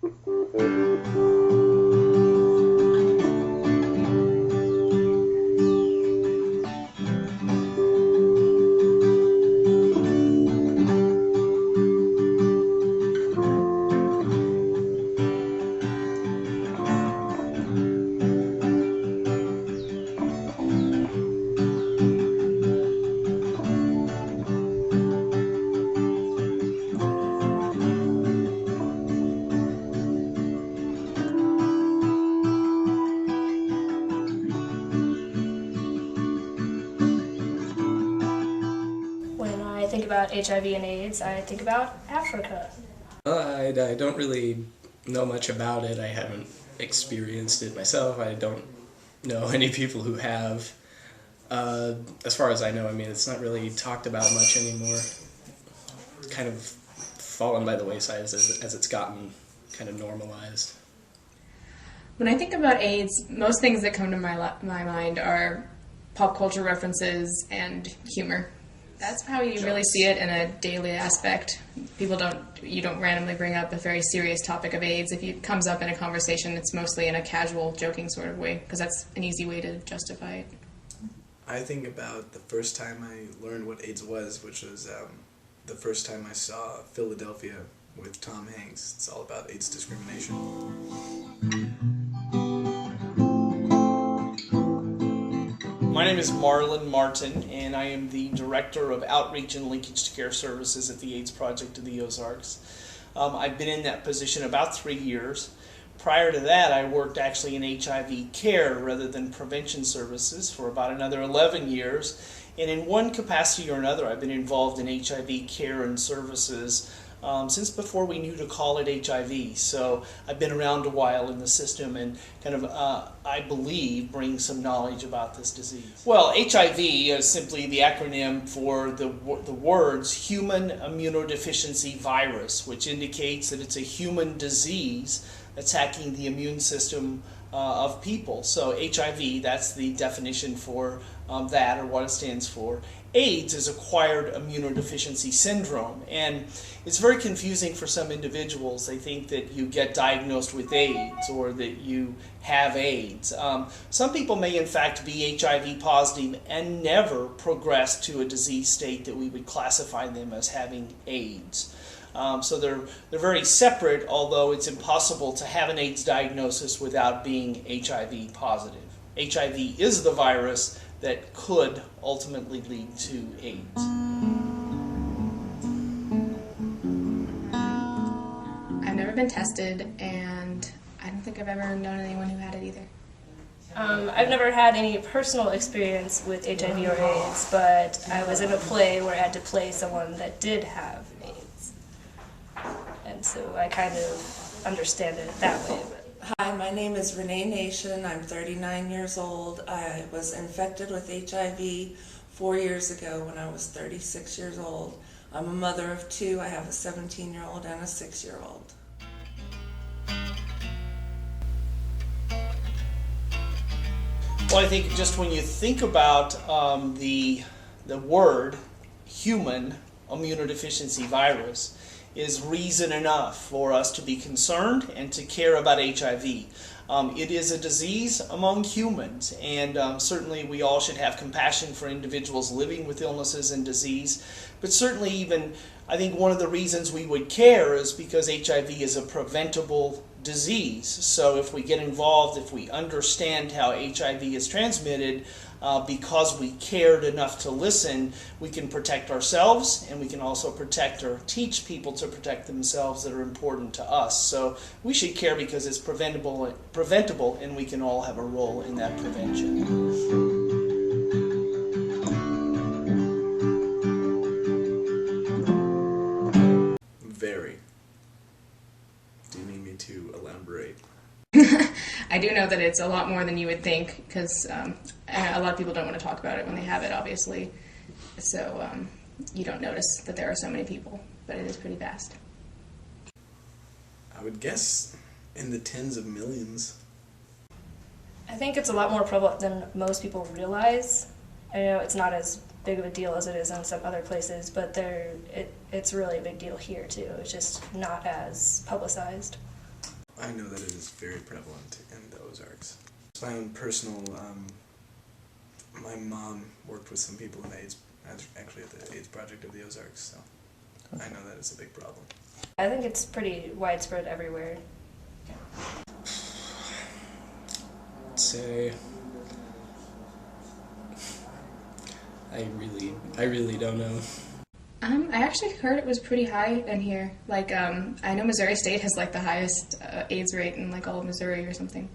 When I think about HIV and AIDS, I think about Africa. I don't really know much about it. I haven't experienced it myself. I don't know any people who have. As far as I know, I mean, it's not really talked about much anymore. It's kind of fallen by the wayside as it's gotten kind of normalized. When I think about AIDS, most things that come to my mind are pop culture references and humor. That's how you really see it in a daily aspect. You don't randomly bring up a very serious topic of AIDS. If it comes up in a conversation, it's mostly in a casual, joking sort of way, because that's an easy way to justify it. I think about the first time I learned what AIDS was, which was the first time I saw Philadelphia with Tom Hanks. It's all about AIDS discrimination. My name is Marlon Martin, and I am the Director of Outreach and Linkage to Care Services at the AIDS Project of the Ozarks. I've been in that position about 3 years. Prior to that, I worked actually in HIV care rather than prevention services for about another 11 years. And in one capacity or another, I've been involved in HIV care and services since before we knew to call it HIV. So I've been around a while in the system and kind of, I believe, bring some knowledge about this disease. Well, HIV is simply the acronym for the words Human Immunodeficiency Virus, which indicates that it's a human disease attacking the immune system of people. So HIV, that's the definition for that, or what it stands for. AIDS is acquired immunodeficiency syndrome, and it's very confusing for some individuals. They think that you get diagnosed with AIDS or that you have AIDS. Some people may in fact be HIV positive and never progress to a disease state that we would classify them as having AIDS. So they're very separate, although it's impossible to have an AIDS diagnosis without being HIV positive. HIV is the virus that could ultimately lead to AIDS. I've never been tested, and I don't think I've ever known anyone who had it either. I've never had any personal experience with HIV or AIDS, but I was in a play where I had to play someone that did have AIDS. And so I kind of understand it that way. Hi, my name is Renee Nation. I'm 39 years old. I was infected with HIV 4 years ago when I was 36 years old. I'm a mother of two. I have a 17-year-old and a 6-year-old. Well, I think just when you think about the word human immunodeficiency virus is reason enough for us to be concerned and to care about HIV. It is a disease among humans, and certainly we all should have compassion for individuals living with illnesses and disease, but certainly even I think one of the reasons we would care is because HIV is a preventable disease. So if we get involved, if we understand how HIV is transmitted, because we cared enough to listen, we can protect ourselves, and we can also protect or teach people to protect themselves that are important to us. So we should care because it's preventable, and we can all have a role in that prevention. Very. Do you need me to elaborate? I do know that it's a lot more than you would think, because a lot of people don't want to talk about it when they have it, obviously. So you don't notice that there are so many people, but it is pretty vast. I would guess in the tens of millions. I think it's a lot more prevalent than most people realize. I know it's not as big of a deal as it is in some other places, but it's really a big deal here too. It's just not as publicized. I know that it is very prevalent in the Ozarks. My own personal, my mom worked with some people in AIDS, actually at the AIDS Project of the Ozarks, so I know that it's a big problem. I think it's pretty widespread everywhere. I'd say I really don't know. I actually heard it was pretty high in here. Like, I know Missouri State has like the highest AIDS rate in like all of Missouri or something.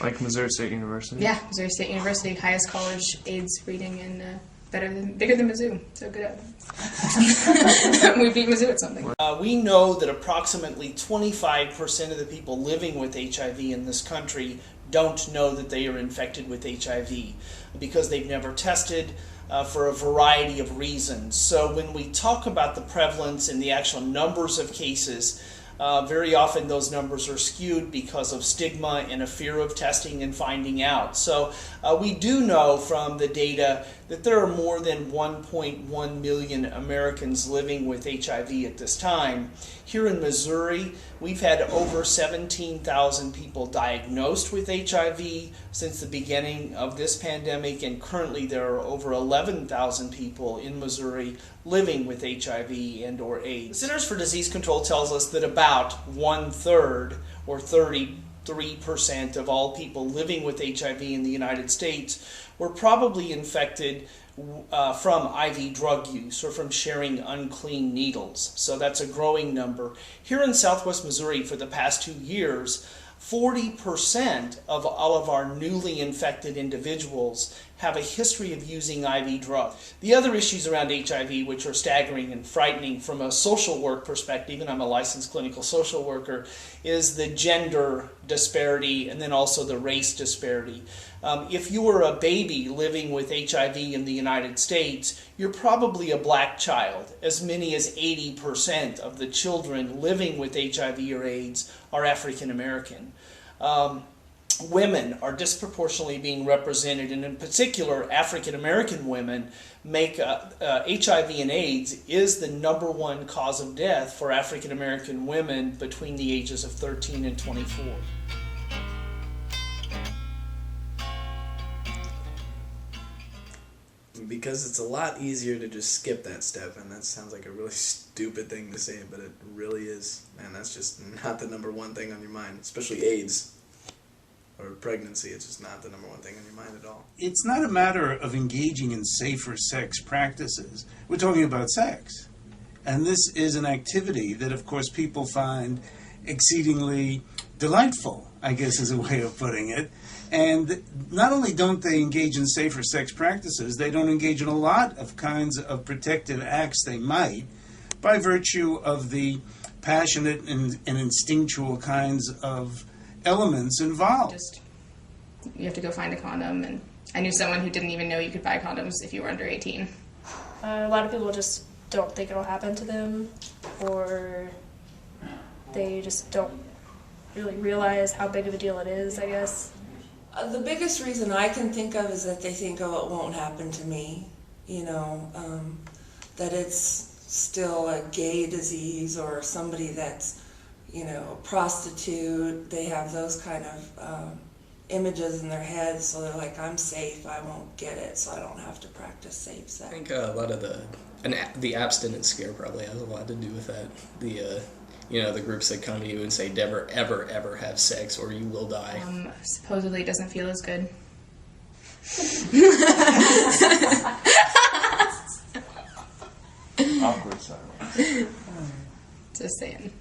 Like Missouri State University? Yeah, Missouri State University, highest college AIDS rating, and bigger than Mizzou. So good at we beat Mizzou at something. We know that approximately 25% of the people living with HIV in this country don't know that they are infected with HIV because they've never tested for a variety of reasons. So when we talk about the prevalence and the actual numbers of cases, very often those numbers are skewed because of stigma and a fear of testing and finding out. So we do know from the data that there are more than 1.1 million Americans living with HIV at this time. Here in Missouri, we've had over 17,000 people diagnosed with HIV since the beginning of this pandemic, and currently there are over 11,000 people in Missouri living with HIV and or AIDS. The Centers for Disease Control tells us that about 1/3 or 33% of all people living with HIV in the United States were probably infected from IV drug use or from sharing unclean needles. So that's a growing number. Here in Southwest Missouri for the past 2 years, 40% of all of our newly infected individuals have a history of using IV drugs. The other issues around HIV, which are staggering and frightening from a social work perspective, and I'm a licensed clinical social worker, is the gender disparity and then also the race disparity. If you were a baby living with HIV in the United States, you're probably a black child. As many as 80% of the children living with HIV or AIDS are African American. Women are disproportionately being represented, and in particular African American women make HIV and AIDS is the #1 cause of death for African American women between the ages of 13 and 24. Because it's a lot easier to just skip that step, and that sounds like a really stupid thing to say, but it really is. Man, that's just not the #1 thing on your mind, especially AIDS or pregnancy. It's just not the #1 thing on your mind at all. It's not a matter of engaging in safer sex practices. We're talking about sex. And this is an activity that, of course, people find exceedingly delightful, I guess is a way of putting it. And not only don't they engage in safer sex practices, they don't engage in a lot of kinds of protective acts they might by virtue of the passionate and instinctual kinds of elements involved. You have to go find a condom, and I knew someone who didn't even know you could buy condoms if you were under 18. A lot of people just don't think it'll happen to them, or they just don't really realize how big of a deal it is, I guess. The biggest reason I can think of is that they think, oh, it won't happen to me, that it's still a gay disease or somebody that's, a prostitute. They have those kind of images in their heads, so they're like, I'm safe, I won't get it, so I don't have to practice safe sex. I think a lot of the abstinence scare probably has a lot to do with that. The groups that come to you and say, never, ever, ever have sex or you will die. Supposedly it doesn't feel as good. Awkward silence. Just saying.